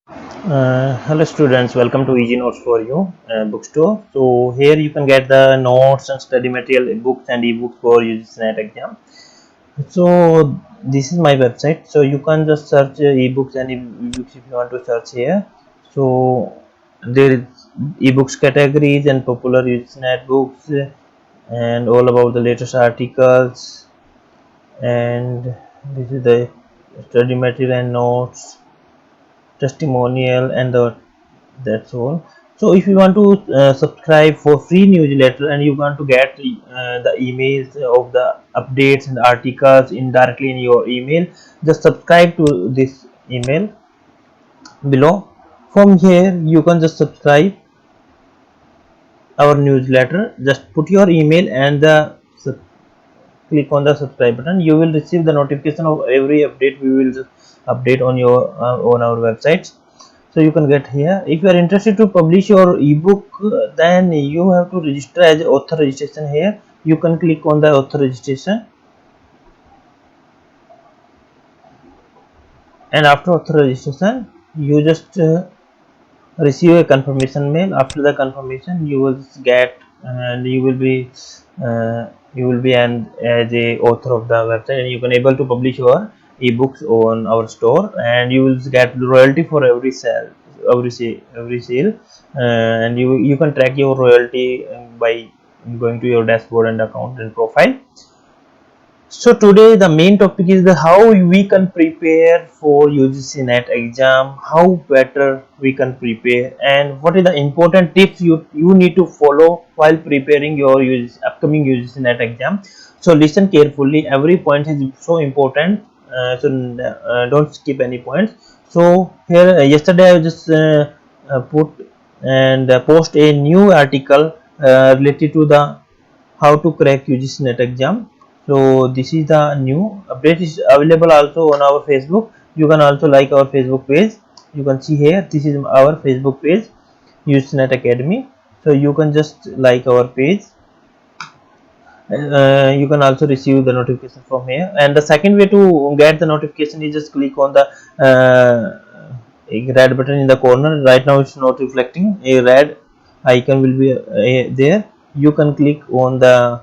Hello students, welcome to Easy Notes for You bookstore. So here you can get the notes and study material, books and ebooks for UGC NET exam. So this is my website. So you can just search ebooks and ebooks if you want to search here. So there is ebooks categories and popular UGC NET books and all about the latest articles, and this is the study material and notes, testimonial, and that's all. So if you want to subscribe for free newsletter and you want to get the emails of the updates and articles indirectly in your email, just subscribe to this email below. From here you can just subscribe our newsletter. Just put your email and click on the subscribe button. You will receive the notification of every update we will update on your on our website. So you can get here. If you are interested to publish your ebook, then you have to register as author registration. Here you can click on the author registration, and after author registration you just receive a confirmation mail. After the confirmation you will get, and you will be an as a author of the website, and you can able to publish your ebooks on our store, and you will get royalty for every sale, every sale, and you can track your royalty by going to your dashboard and account and profile. So today the main topic is the how we can prepare for UGC NET exam, how better we can prepare, and what is the important tips you need to follow while preparing your upcoming UGC NET exam. So listen carefully, every point is so important, so don't skip any points. So here yesterday I just put and post a new article related to the how to crack UGC NET exam. So this is the new update is available also on our Facebook. You can also like our Facebook page. You can see here, this is our Facebook page, UGC NET Academy. So you can just like our page. You can also receive the notification from here, and the second way to get the notification is just click on the red button in the corner. Right now it's not reflecting, a red icon will be there. You can click on the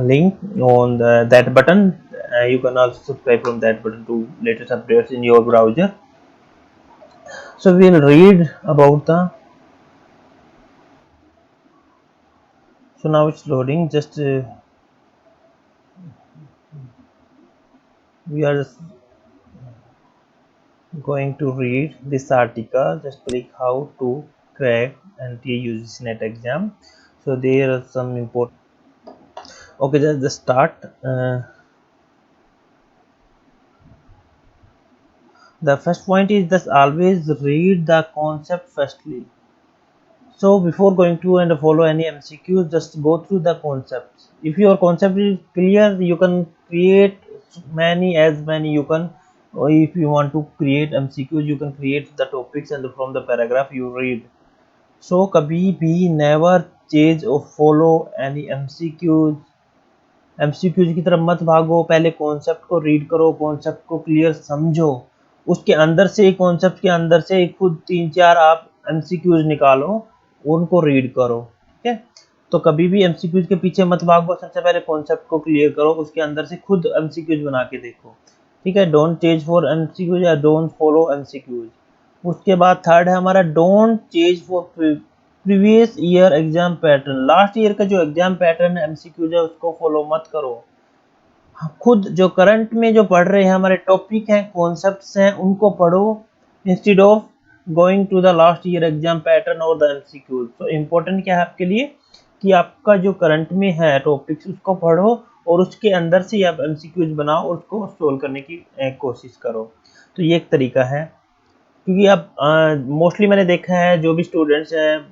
link on that button. You can also subscribe from that button to latest updates in your browser. So we'll read about the, so now it's loading. Just we are just going to read this article. Just click how to crack NTA UGC NET exam. So there are some important. Okay, just start. The first point is just always read the concept firstly. So before going to and follow any MCQs, just go through the concepts. If your concept is clear, you can create many you can, or if you want to create MCQs, you can create the topics and from the paragraph you read. So कभी भी never chase or follow any MCQs. MCQs की तरफ मत भागो, पहले concept को read करो, concept को क्लियर समझो, उसके अंदर से कॉन्सेप्ट के अंदर से खुद 3-4 आप MCQs निकालो, उनको रीड करो. ठीक है, तो कभी भी MCQs के पीछे मत भागो, सबसे पहले कॉन्सेप्ट को क्लियर करो, उसके अंदर से खुद MCQs बना के देखो. ठीक है, डोंट चेज फॉर MCQs या डोंट फॉलो MCQs. उसके बाद थर्ड है हमारा don't chase for previous year exam pattern. Last year का जो एग्जाम पैटर्न है MCQs है उसको फॉलो मत करो. खुद जो करंट में जो पढ़ रहे हैं हमारे टॉपिक हैं, कॉन्सेप्ट्स हैं, उनको पढ़ो instead of going to the last year exam pattern और द MCQs. तो इम्पोर्टेंट क्या है आपके लिए कि आपका जो करंट में है टॉपिक्स उसको पढ़ो और उसके अंदर से आप MCQs बनाओ और उसको सोल्व करने की कोशिश करो. तो ये एक तरीका है, क्योंकि अब मोस्टली मैंने देखा है जो भी स्टूडेंट्स हैं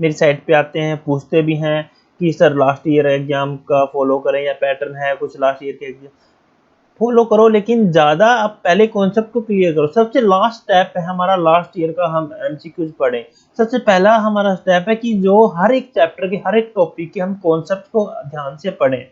मेरी साइट पे आते हैं, पूछते भी हैं कि सर लास्ट ईयर एग्जाम का फॉलो करें या पैटर्न है कुछ लास्ट ईयर के एग्जाम फॉलो करो, लेकिन ज़्यादा आप पहले कॉन्सेप्ट को क्लियर करो. सबसे लास्ट स्टेप है हमारा लास्ट ईयर का हम MCQs पढ़ें. सबसे पहला हमारा स्टेप है कि जो हर एक चैप्टर के हर एक टॉपिक के हम कॉन्सेप्ट को ध्यान से पढ़ें.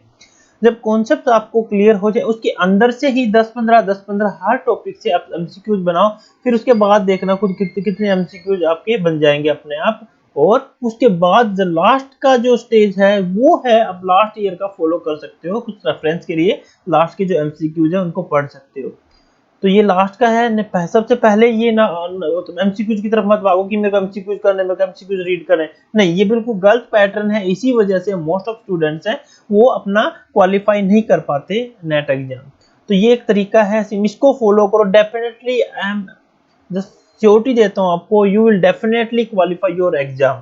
जब कॉन्सेप्ट आपको क्लियर हो जाए उसके अंदर से ही 10-15 हर टॉपिक से आप एमसीक्यूज बनाओ, फिर उसके बाद देखना खुद कितने कितने एमसीक्यूज आपके बन जाएंगे अपने आप। और उसके बाद जो लास्ट का जो स्टेज है वो है, आप लास्ट ईयर का फॉलो कर सकते हो, कुछ रेफरेंस के लिए लास्ट के जो एमसीक्यूज है उनको पढ़ सकते हो। तो ये लास्ट का है। सबसे पहले ये ना एमसीक्यूज की तरफ मत भागो कि मेरे को एमसीक्यूज करने, मेरे को एमसीक्यूज रीड करने, नहीं, ये बिल्कुल गलत पैटर्न है। इसी वजह से मोस्ट ऑफ स्टूडेंट्स हैं वो अपना क्वालिफाई नहीं कर पाते नेट एग्जाम। तो ये एक तरीका है, इसको फॉलो करो definitely. I am just surety देता हूँ आपको, you will definitely qualify your exam.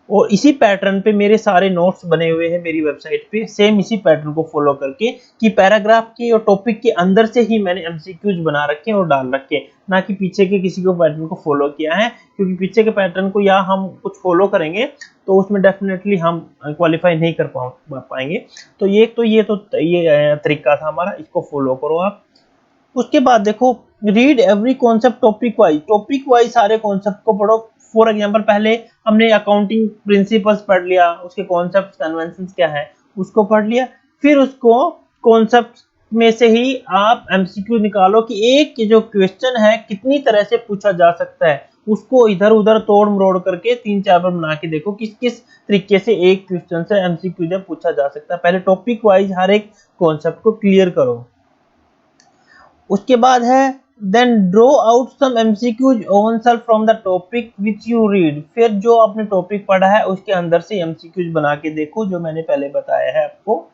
और इसी पैटर्न पे मेरे सारे नोट्स बने हुए हैं मेरी वेबसाइट पे, सेम इसी पैटर्न को फॉलो करके कि पैराग्राफ के और टॉपिक के अंदर से ही मैंने एमसीक्यूज बना रखे हैं और डाल रखे हैं, ना कि पीछे के किसी को पैटर्न को फॉलो किया है। क्योंकि पीछे के पैटर्न को या हम कुछ फॉलो करेंगे तो उसमें डेफिनेटली हम क्वालिफाई नहीं कर पाएंगे। तो ये तरीका था हमारा, इसको फॉलो करो आप। उसके बाद देखो, read every concept topic wise सारे कॉन्सेप्ट को पढ़ो। फॉर एग्जांपल पहले हमने अकाउंटिंग प्रिंसिपल्स पढ़ लिया, उसके कॉन्सेप्ट कन्वेंशंस क्या है उसको पढ़ लिया। फिर उसको कॉन्सेप्ट में से ही आप एमसीक्यू निकालो कि एक जो क्वेश्चन है कितनी तरह से पूछा जा सकता है, उसको इधर उधर तोड़ मरोड़ करके 3-4 बार बना के देखो किस किस तरीके से एक क्वेश्चन से एमसीक्यू जब पूछा जा सकता है। पहले टॉपिक वाइज हर एक कॉन्सेप्ट को क्लियर करो। उसके बाद है then draw out some MCQs own self from the topic which you read. फिर जो आपने टॉपिक पढ़ा है उसके अंदर से एमसीक्यूज बना के देखो, जो मैंने पहले बताया है आपको।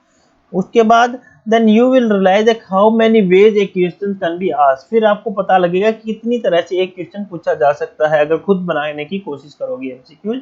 उसके बाद then you will realise that how many ways a question can be asked. फिर आपको पता लगेगा कि कितनी तरह से एक क्वेश्चन पूछा जा सकता है अगर खुद बनाने की कोशिश करोगे एमसीक्यूज।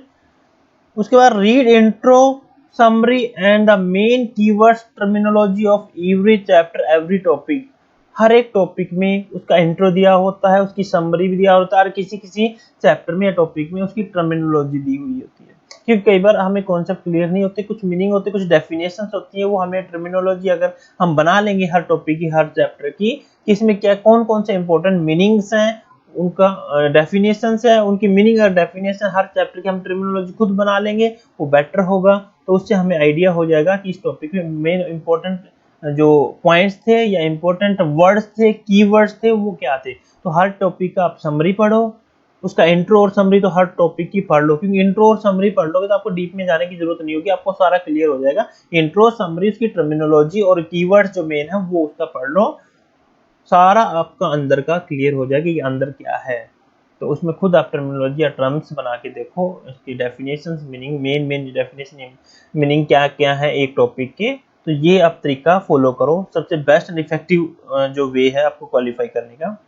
उसके बाद read intro summary and the main keywords terminology of every chapter every topic. हर एक टॉपिक में उसका इंट्रो दिया होता है, उसकी समरी भी दिया होता है, और किसी किसी चैप्टर में या टॉपिक में उसकी टर्मिनोलॉजी दी हुई होती है। क्योंकि कई बार हमें कॉन्सेप्ट क्लियर नहीं होते, कुछ मीनिंग होते, कुछ डेफिनेशंस होती है, वो हमें टर्मिनोलॉजी अगर हम बना लेंगे हर टॉपिक की, हर चैप्टर की, इसमें क्या कौन कौन से इंपॉर्टेंट मीनिंग्स हैं, उनका डेफिनेशंस है, उनकी मीनिंग और डेफिनेशन हर चैप्टर की हम टर्मिनोलॉजी खुद बना लेंगे, वो बेटर होगा। तो उससे हमें आइडिया हो जाएगा कि इस टॉपिक में मेन इंपॉर्टेंट जो पॉइंट्स थे या इंपॉर्टेंट वर्ड्स थे, कीवर्ड्स थे, वो क्या थे। तो हर टॉपिक का आप समरी पढ़ो, उसका इंट्रो और समरी तो हर टॉपिक की पढ़ लो, क्योंकि इंट्रो और समरी पढ़ लोगे तो आपको डीप में जाने की जरूरत नहीं होगी, आपको सारा क्लियर हो जाएगा। इंट्रो समरी, उसकी टर्मिनोलॉजी और कीवर्ड्स जो मेन है वो उसका पढ़ लो, सारा आपका अंदर का क्लियर हो जाएगा कि अंदर क्या है। तो उसमें खुद आप टर्मिनोलॉजी या टर्म्स बना के देखो, इसकी definitions, meaning, main definition, meaning क्या क्या है एक टॉपिक के। तो ये आप तरीका फॉलो करो, सबसे बेस्ट एंड इफेक्टिव जो वे है आपको क्वालिफाई करने का।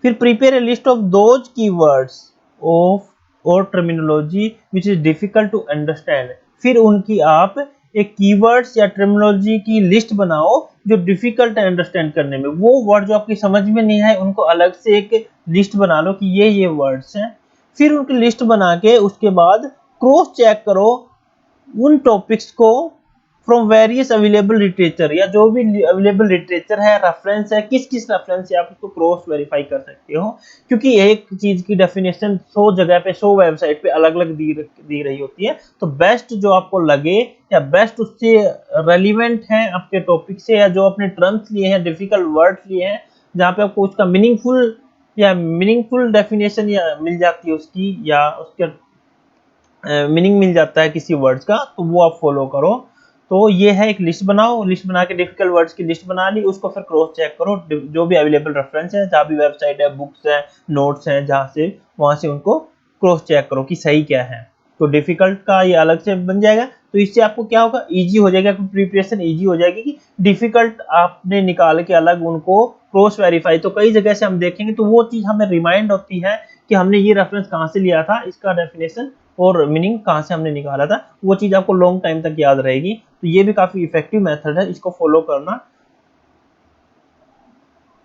फिर prepare a list of those keywords of और terminology which is difficult to understand. फिर उनकी आप एक कीवर्ड्स या टर्मिनोलॉजी की लिस्ट बनाओ जो डिफिकल्ट है अंडरस्टैंड करने में। वो वर्ड जो आपकी समझ में नहीं आए उनको अलग से एक लिस्ट बना लो कि ये वर्ड्स हैं। फिर उनकी लिस्ट बना के उसके बाद क्रॉस चेक करो उन टॉपिक्स को फ्रॉम वेरियस अवेलेबल लिटरेचर, या जो भी अवेलेबल लिटरेचर है, रेफरेंस है, किस किस रेफरेंस से आप इसको क्रॉस वेरीफाई कर सकते हो। क्योंकि एक चीज की डेफिनेशन 100 जगह पे 100 वेबसाइट पे अलग अलग दी रही होती है। तो बेस्ट जो आपको लगे या बेस्ट उससे रेलिवेंट है आपके टॉपिक से, या जो अपने टर्म्स लिए हैं, डिफिकल्ट वर्ड्स लिए हैं, जहाँ पे आपको उसका मीनिंगफुल डेफिनेशन या मिल जाती है उसकी, या उसके मीनिंग मिल जाता है किसी वर्ड्स का, तो वो आप फॉलो करो। तो ये है, एक लिस्ट बनाओ, लिस्ट बना के डिफिकल्ट वर्ड्स की लिस्ट बना ली, उसको फिर क्रॉस चेक करो जो भी अवेलेबल रेफरेंस है, जहाँ भी वेबसाइट है, बुक्स है, नोट्स हैं, जहाँ से वहां से उनको क्रॉस चेक करो कि सही क्या है। तो डिफिकल्ट का ये अलग से बन जाएगा, तो इससे आपको क्या होगा, इजी हो जाएगा, प्रिपरेशन इजी हो जाएगी कि डिफिकल्ट आपने निकाल के अलग उनको क्रॉस वेरीफाई। तो कई जगह से हम देखेंगे तो वो चीज हमें रिमाइंड होती है कि हमने ये रेफरेंस कहाँ से लिया था, इसका डेफिनेशन और मीनिंग कहाँ से हमने निकाला था, वो चीज आपको लॉन्ग टाइम तक याद रहेगी। तो ये भी काफी इफेक्टिव मेथड है, इसको फॉलो करना।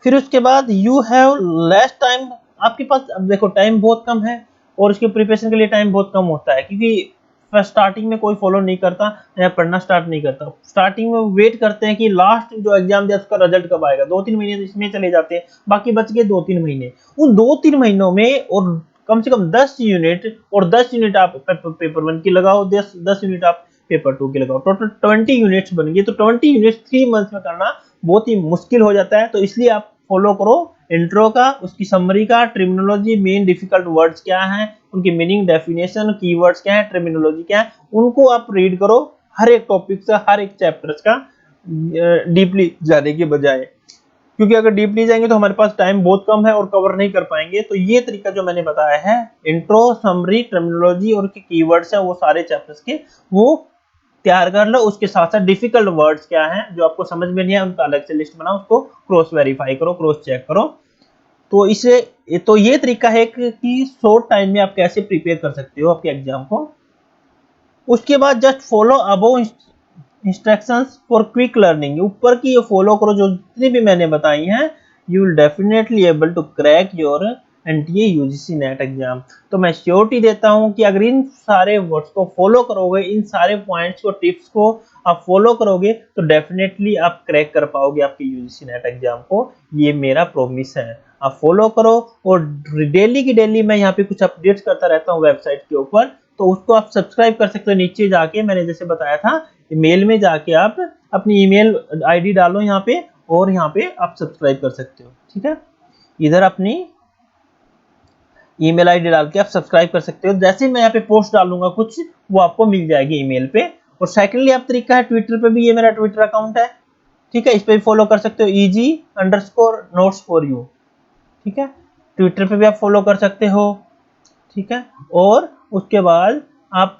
फिर उसके बाद यू हैव लेस टाइम, आपके पास अब देखो टाइम बहुत कम है और इसके प्रिपरेशन के लिए टाइम बहुत कम होता है, क्योंकि स्टार्टिंग में कोई फॉलो नहीं करता या पढ़ना स्टार्ट नहीं करता। स्टार्टिंग में वेट करते हैं कि लास्ट जो एग्जाम दिया उसका रिजल्ट कब आएगा, 2-3 महीने तो इसमें चले जाते हैं, बाकी बच गए 2-3 महीने। उन 2-3 महीनों में और कम से कम 10 यूनिट, और 10 यूनिट आप पेपर 1 की लगाओ, 10 यूनिट आप पेपर 2 के लगाओ। टोटल 20 यूनिट्स बन गई, तो 20 यूनिट्स 3 मंथ्स में करना बहुत ही मुश्किल हो जाता है। तो इसलिए आप फॉलो करो इंट्रो का, उसकी समरी का, टर्मिनोलॉजी, मेन डिफिकल्ट वर्ड्स क्या हैं, उनकी मीनिंग, डेफिनेशन, कीवर्ड्स क्या है, टर्मिनोलॉजी क्या है, उनको आप रीड करो हर एक टॉपिक से, हर एक चैप्टर्स का डीपली जाने के बजाय, क्योंकि अगर डीपली जाएंगे तो हमारे पास टाइम बहुत कम है और कवर नहीं कर पाएंगे। तो ये तरीका जो मैंने बताया है, इंट्रो, समरी, टर्मिनोलॉजी और कीवर्ड्स है वो सारे चैप्टर्स के, वो तैयार कर लो। उसके साथ साथ डिफिकल्ट वर्ड्स क्या हैं जो आपको समझ में नहीं है, उनका अलग से लिस्ट बनाओ, उसको क्रॉस वेरीफाई करो, क्रॉस चेक करो। तो इसे, तो ये तरीका है कि शॉर्ट टाइम में आप कैसे प्रिपेयर कर सकते हो आपके एग्जाम को। उसके बाद just follow above instructions for quick learning, ऊपर की ये फॉलो करो जो जितनी भी मैंने बताई हैं, you will definitely able to crack your NTA UGC NET exam. तो मैं श्योरिटी देता हूं कि अगर इन सारे वर्ड्स को फॉलो करोगे, इन सारे पॉइंट्स को, टिप्स को आप फॉलो करोगे, तो डेफिनेटली आप क्रैक कर पाओगे आपके यूजीसी नेट एग्जाम को। ये मेरा प्रॉमिस है, आप फॉलो करो। और डेली की डेली मैं यहाँ पे कुछ अपडेट्स करता रहता हूँ वेबसाइट के ऊपर, तो उसको आप सब्सक्राइब कर सकते हो। नीचे जाके मैंने जैसे बताया था, मेल में जाके आप अपनी ईमेल आईडी डालो यहाँ पे, और यहाँ पे आप सब्सक्राइब कर सकते हो। ठीक है, इधर अपनी ईमेल आईडी डाल के आप सब्सक्राइब कर सकते हो। जैसे ही मैं यहाँ पे पोस्ट डालूंगा कुछ, वो आपको मिल जाएगी ईमेल पे। और सेकेंडली आप तरीका है, ट्विटर पे भी, ये मेरा ट्विटर अकाउंट है, ठीक है, इस पे भी फॉलो कर सकते हो, EG_notes for you। ठीक है, ट्विटर पे भी आप फॉलो कर सकते हो। ठीक है, और उसके बाद आप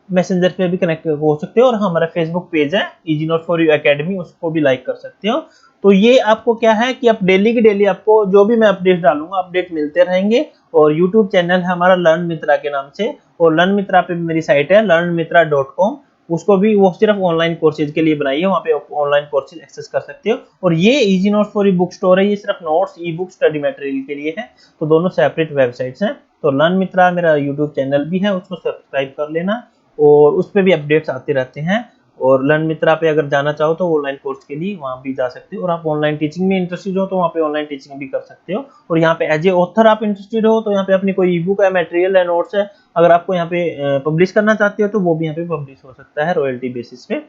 मैसेंजर पे भी कनेक्ट हो सकते हो, और हमारा फेसबुक पेज है easy note for you academy, उसको भी लाइक कर सकते हो। तो ये आपको क्या है कि आप डेली की डेली आपको जो भी मैं अपडेट डालूंगा, अपडेट मिलते रहेंगे। और यूट्यूब चैनल है हमारा लर्न मित्रा के नाम से, और लर्न मित्रा पे भी मेरी साइट है learnmitra.com, उसको भी, वो सिर्फ ऑनलाइन कोर्सेज के लिए बनाई है, वहाँ पे ऑनलाइन कोर्सेज एक्सेस कर सकते हो। और ये easy note for you book store है, ये सिर्फ नोट्स, ई बुक, स्टडी मटेरियल के लिए है। तो दोनों सेपरेट वेबसाइट्स हैं। तो लर्न मित्रा मेरा यूट्यूब चैनल भी है, उसको सब्सक्राइब कर लेना, और उस पर भी अपडेट्स आते रहते हैं। और लर्न मित्रा पे अगर जाना चाहो तो ऑनलाइन कोर्स के लिए वहाँ भी जा सकते हो, और आप ऑनलाइन टीचिंग में इंटरेस्टेड हो तो वहाँ पे ऑनलाइन टीचिंग भी कर सकते हो। और यहाँ पे एज ए ऑथर आप इंटरेस्टेड हो तो यहाँ पे अपनी कोई ई बुक है, मटेरियल है, नोट्स है, अगर आपको यहाँ पे पब्लिश करना चाहते हो तो वो भी यहाँ पे पब्लिश हो सकता है रॉयल्टी बेसिस पे।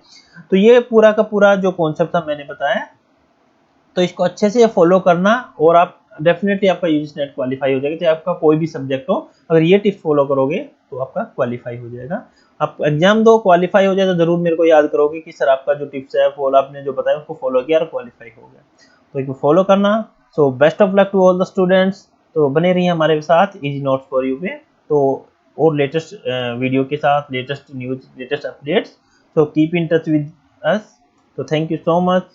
तो ये पूरा का पूरा जो कॉन्सेप्ट था मैंने बताया, तो इसको अच्छे से फॉलो करना, और आप डेफिनेटली आपका यूजीसी नेट क्वालिफाई हो जाएगा, चाहे आपका कोई भी सब्जेक्ट हो। अगर ये टिप्स फॉलो करोगे तो आपका क्वालिफाई हो जाएगा। आप एग्जाम दो, क्वालिफाई हो जाए तो जरूर मेरे को याद करोगे कि सर आपका जो टिप्स है, फॉलो आपने जो बताया उसको फॉलो किया और क्वालिफाई हो गया। तो इसको फॉलो करना। So best of luck to all the students. तो बने रहिए हमारे साथ इजी नोट्स फॉर यू पे, तो और लेटेस्ट वीडियो के साथ, लेटेस्ट न्यूज, लेटेस्ट अपडेट्स। तो keep in touch with us. तो थैंक यू सो मच।